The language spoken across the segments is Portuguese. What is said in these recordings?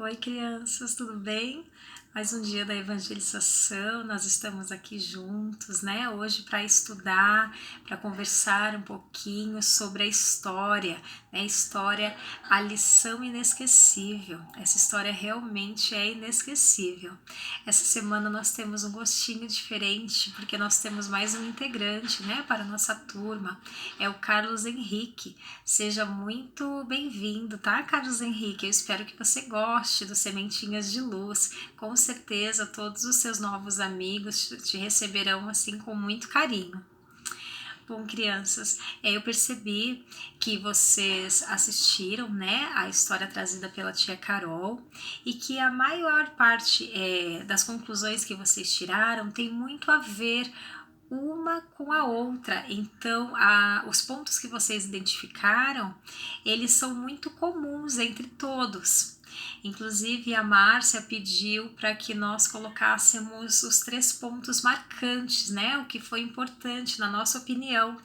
Oi, crianças, tudo bem? Mais um dia da evangelização, nós estamos aqui juntos, né? Hoje para estudar, para conversar um pouquinho sobre a história, né? História, a lição inesquecível. Essa história realmente é inesquecível. Essa semana nós temos um gostinho diferente, porque nós temos mais um integrante, né? Para a nossa turma, é o Carlos Henrique. Seja muito bem-vindo, tá, Carlos Henrique? Eu espero que você goste do Sementinhas de Luz. Com certeza, todos os seus novos amigos te receberão assim com muito carinho. Bom, crianças, eu percebi que vocês assistiram, né, a história trazida pela tia Carol e que a maior parte das conclusões que vocês tiraram tem muito a ver uma com a outra. Então, os pontos que vocês identificaram, eles são muito comuns entre todos. Inclusive, a Márcia pediu para que nós colocássemos os 3 pontos marcantes, né? O que foi importante, na nossa opinião,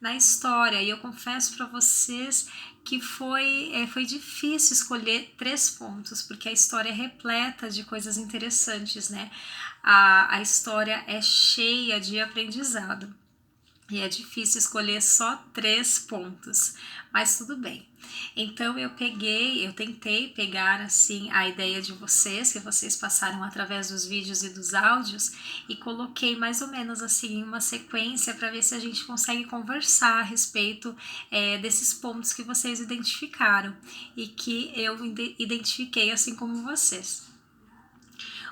na história. E eu confesso para vocês que foi difícil escolher 3 pontos, porque a história é repleta de coisas interessantes, né? A história é cheia de aprendizado. E é difícil escolher só 3 pontos, mas tudo bem. Então eu tentei pegar assim a ideia de vocês, que vocês passaram através dos vídeos e dos áudios, e coloquei mais ou menos assim uma sequência para ver se a gente consegue conversar a respeito desses pontos que vocês identificaram e que eu identifiquei assim como vocês.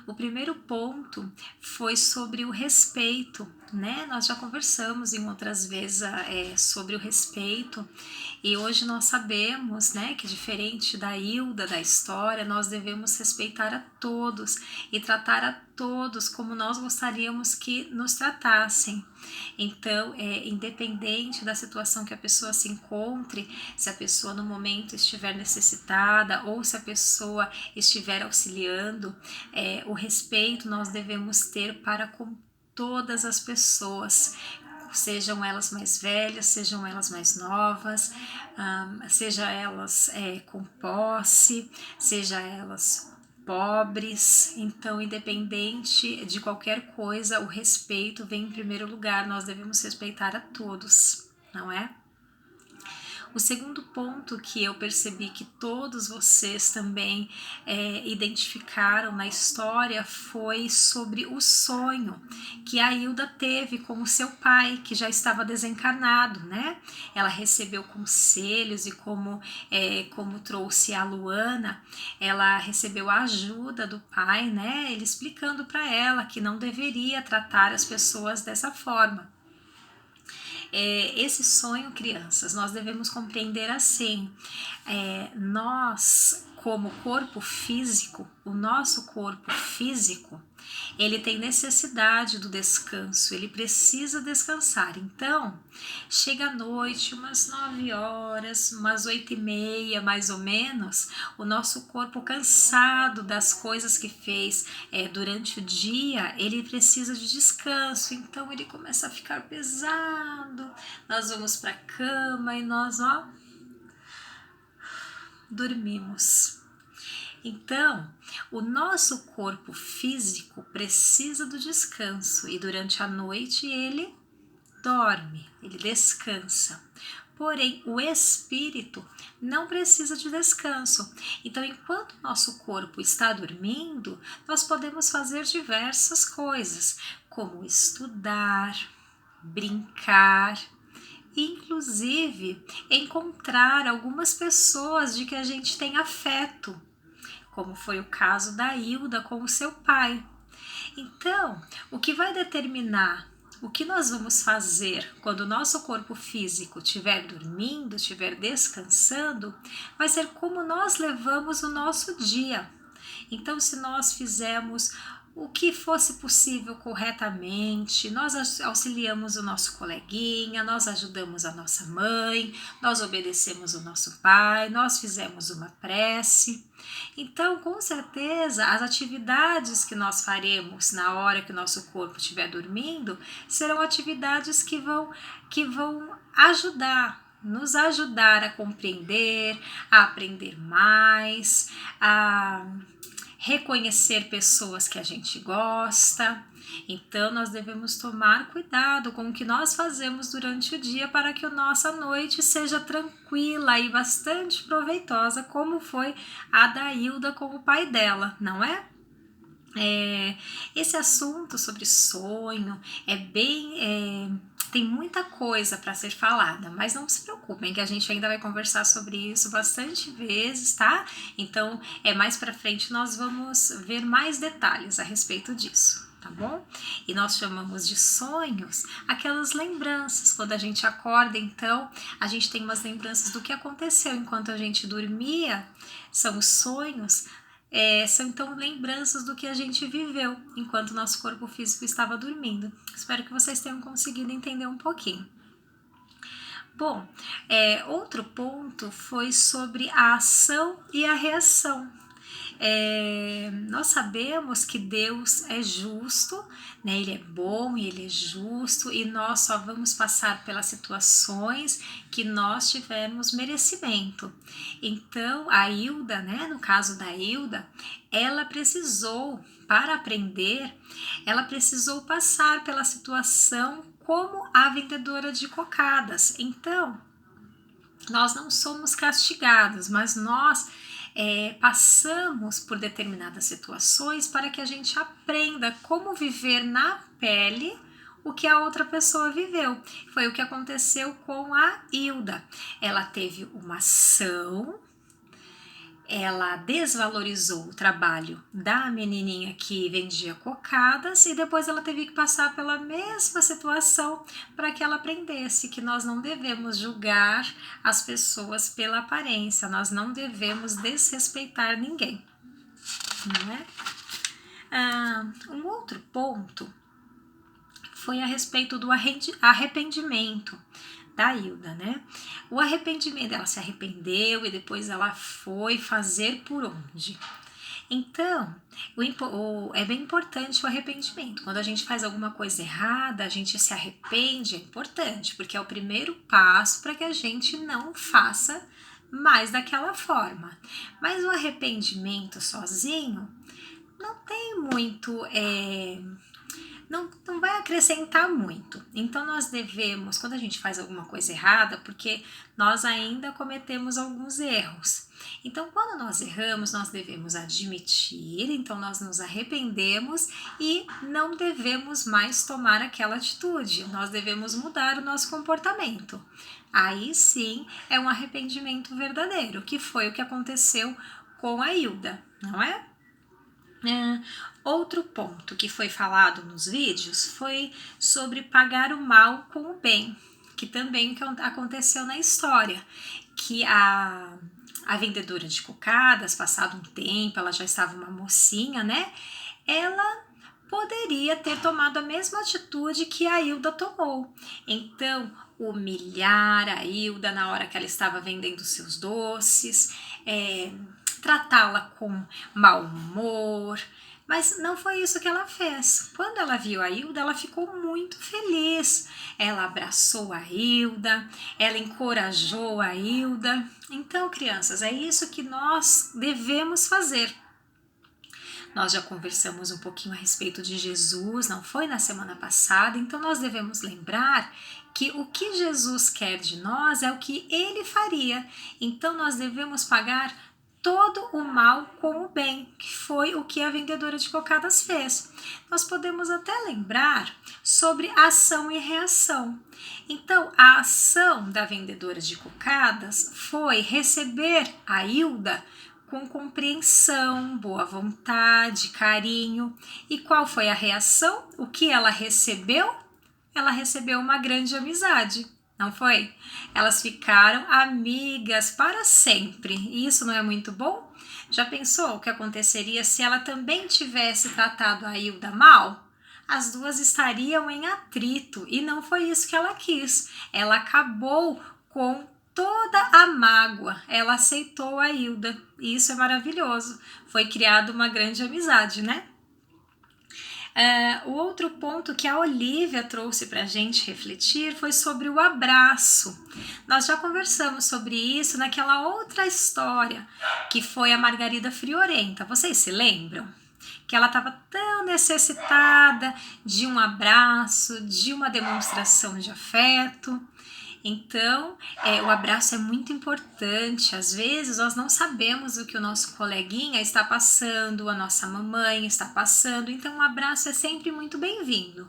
O primeiro ponto foi sobre o respeito, né? Nós já conversamos em outras vezes sobre o respeito e hoje nós sabemos, né, que diferente da Hilda da história, nós devemos respeitar a todos e tratar a todos como nós gostaríamos que nos tratassem. Então, independente da situação que a pessoa se encontre, se a pessoa no momento estiver necessitada ou se a pessoa estiver auxiliando, o respeito nós devemos ter para com todas as pessoas, sejam elas mais velhas, sejam elas mais novas, seja elas com posse, seja elas pobres. Então, independente de qualquer coisa, o respeito vem em primeiro lugar, nós devemos respeitar a todos, não é? O segundo ponto que eu percebi que todos vocês também identificaram na história foi sobre o sonho que a Hilda teve com o seu pai, que já estava desencarnado, né? Ela recebeu conselhos e como trouxe a Luana, ela recebeu a ajuda do pai, né? Ele explicando para ela que não deveria tratar as pessoas dessa forma. Esse sonho, crianças, nós devemos compreender assim, nós como corpo físico, o nosso corpo físico, ele tem necessidade do descanso, ele precisa descansar. Então, chega à noite, umas 9 horas, umas 8h30 mais ou menos, o nosso corpo cansado das coisas que fez durante o dia, ele precisa de descanso, então ele começa a ficar pesado, nós vamos para a cama e nós, dormimos. Então, o nosso corpo físico precisa do descanso e durante a noite ele dorme, ele descansa. Porém, o espírito não precisa de descanso. Então, enquanto o nosso corpo está dormindo, nós podemos fazer diversas coisas, como estudar, brincar, inclusive encontrar algumas pessoas de que a gente tem afeto, como foi o caso da Hilda com o seu pai. Então, o que vai determinar o que nós vamos fazer quando o nosso corpo físico estiver dormindo, estiver descansando, vai ser como nós levamos o nosso dia. Então, se nós fizermos o que fosse possível corretamente, nós auxiliamos o nosso coleguinha, nós ajudamos a nossa mãe, nós obedecemos o nosso pai, nós fizemos uma prece. Então, com certeza, as atividades que nós faremos na hora que o nosso corpo estiver dormindo serão atividades que vão ajudar nos ajudar a compreender, a aprender mais, a reconhecer pessoas que a gente gosta. Então nós devemos tomar cuidado com o que nós fazemos durante o dia para que a nossa noite seja tranquila e bastante proveitosa, como foi a da Hilda com o pai dela, não é? Esse assunto sobre sonho tem muita coisa para ser falada, mas não se preocupem que a gente ainda vai conversar sobre isso bastante vezes, tá? Então, mais para frente nós vamos ver mais detalhes a respeito disso, tá bom? E nós chamamos de sonhos aquelas lembranças. Quando a gente acorda, então, a gente tem umas lembranças do que aconteceu enquanto a gente dormia. São os sonhos. São então lembranças do que a gente viveu enquanto nosso corpo físico estava dormindo. Espero que vocês tenham conseguido entender um pouquinho. Bom, outro ponto foi sobre a ação e a reação. Nós sabemos que Deus é justo, né? Ele é bom e Ele é justo, e nós só vamos passar pelas situações que nós tivermos merecimento. Então a Hilda, né, no caso da Hilda, ela precisou, para aprender, ela precisou passar pela situação como a vendedora de cocadas. Então nós não somos castigados, mas nós passamos por determinadas situações para que a gente aprenda como viver na pele o que a outra pessoa viveu. Foi o que aconteceu com a Hilda. Ela teve uma ação, ela desvalorizou o trabalho da menininha que vendia cocadas e depois ela teve que passar pela mesma situação para que ela aprendesse que nós não devemos julgar as pessoas pela aparência, nós não devemos desrespeitar ninguém, não é? Um outro ponto foi a respeito do arrependimento da Hilda, né? O arrependimento, ela se arrependeu e depois ela foi fazer por onde? Então, é bem importante o arrependimento. Quando a gente faz alguma coisa errada, a gente se arrepende, é importante, porque é o primeiro passo para que a gente não faça mais daquela forma. Mas o arrependimento sozinho não tem muito... não vai acrescentar muito. Então nós devemos, quando a gente faz alguma coisa errada, porque nós ainda cometemos alguns erros. Então quando nós erramos, nós devemos admitir, então nós nos arrependemos e não devemos mais tomar aquela atitude. Nós devemos mudar o nosso comportamento. Aí sim é um arrependimento verdadeiro, que foi o que aconteceu com a Hilda, não é? Outro ponto que foi falado nos vídeos foi sobre pagar o mal com o bem, que também aconteceu na história, que a vendedora de cocadas, passado um tempo, ela já estava uma mocinha, né? Ela poderia ter tomado a mesma atitude que a Hilda tomou. Então, humilhar a Hilda na hora que ela estava vendendo seus doces, tratá-la com mau humor, mas não foi isso que ela fez. Quando ela viu a Hilda, ela ficou muito feliz. Ela abraçou a Hilda, ela encorajou a Hilda. Então, crianças, é isso que nós devemos fazer. Nós já conversamos um pouquinho a respeito de Jesus, não foi na semana passada, então nós devemos lembrar que o que Jesus quer de nós é o que Ele faria. Então nós devemos pagar todo o mal com o bem, que foi o que a vendedora de cocadas fez. Nós podemos até lembrar sobre ação e reação. Então, a ação da vendedora de cocadas foi receber a Hilda com compreensão, boa vontade, carinho. E qual foi a reação? O que ela recebeu? Ela recebeu uma grande amizade. Não foi? Elas ficaram amigas para sempre. E isso não é muito bom? Já pensou o que aconteceria se ela também tivesse tratado a Hilda mal? As duas estariam em atrito e não foi isso que ela quis. Ela acabou com toda a mágoa. Ela aceitou a Hilda e isso é maravilhoso. Foi criada uma grande amizade, né? O outro ponto que a Olivia trouxe para a gente refletir foi sobre o abraço. Nós já conversamos sobre isso naquela outra história, que foi a Margarida Friorenta. Vocês se lembram? Que ela estava tão necessitada de um abraço, de uma demonstração de afeto. Então, o abraço é muito importante. Às vezes, nós não sabemos o que o nosso coleguinha está passando, a nossa mamãe está passando. Então, o abraço é sempre muito bem-vindo.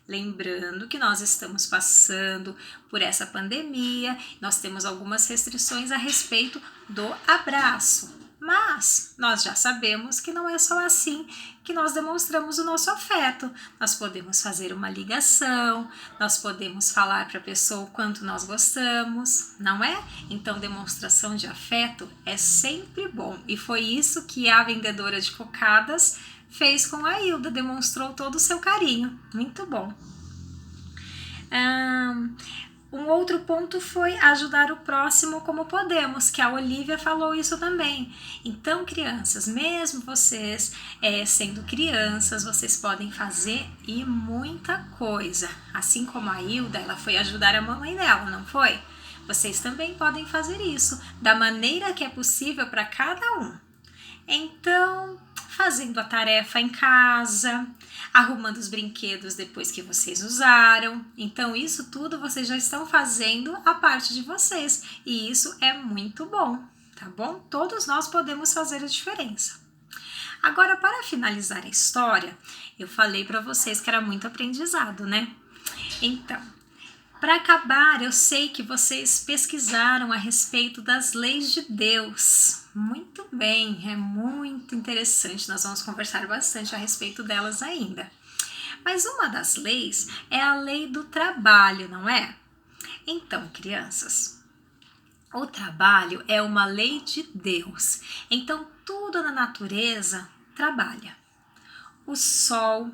Lembrando que nós estamos passando por essa pandemia, nós temos algumas restrições a respeito do abraço. Mas nós já sabemos que não é só assim que nós demonstramos o nosso afeto. Nós podemos fazer uma ligação, nós podemos falar para a pessoa o quanto nós gostamos, não é? Então, demonstração de afeto é sempre bom. E foi isso que a vendedora de cocadas fez com a Hilda, demonstrou todo o seu carinho. Muito bom. Um outro ponto foi ajudar o próximo como podemos, que a Olivia falou isso também. Então, crianças, mesmo vocês sendo crianças, vocês podem fazer e muita coisa. Assim como a Hilda, ela foi ajudar a mamãe dela, não foi? Vocês também podem fazer isso, da maneira que é possível para cada um. Então, fazendo a tarefa em casa, arrumando os brinquedos depois que vocês usaram. Então, isso tudo vocês já estão fazendo a parte de vocês. E isso é muito bom, tá bom? Todos nós podemos fazer a diferença. Agora, para finalizar a história, eu falei para vocês que era muito aprendizado, né? Então, para acabar, eu sei que vocês pesquisaram a respeito das leis de Deus. Muito bem, é muito interessante. Nós vamos conversar bastante a respeito delas ainda. Mas uma das leis é a lei do trabalho, não é? Então, crianças, o trabalho é uma lei de Deus. Então, tudo na natureza trabalha. O sol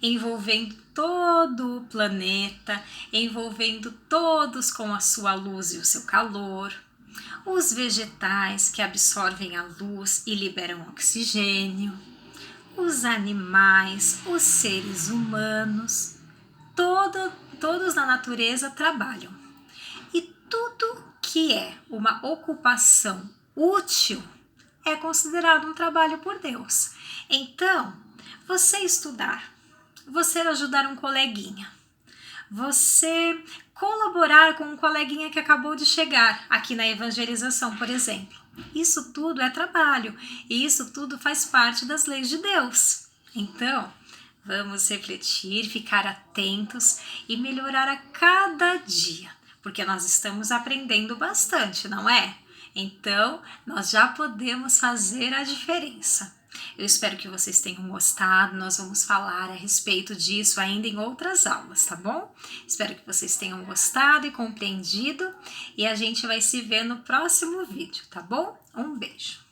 envolvendo todo o planeta, envolvendo todos com a sua luz e o seu calor, os vegetais que absorvem a luz e liberam oxigênio, os animais, os seres humanos, todos na natureza trabalham. E tudo que é uma ocupação útil é considerado um trabalho por Deus. Então, você estudar, você ajudar um coleguinha, você colaborar com um coleguinha que acabou de chegar aqui na evangelização, por exemplo. Isso tudo é trabalho e isso tudo faz parte das leis de Deus. Então, vamos refletir, ficar atentos e melhorar a cada dia, porque nós estamos aprendendo bastante, não é? Então, nós já podemos fazer a diferença. Eu espero que vocês tenham gostado, nós vamos falar a respeito disso ainda em outras aulas, tá bom? Espero que vocês tenham gostado e compreendido e a gente vai se ver no próximo vídeo, tá bom? Um beijo!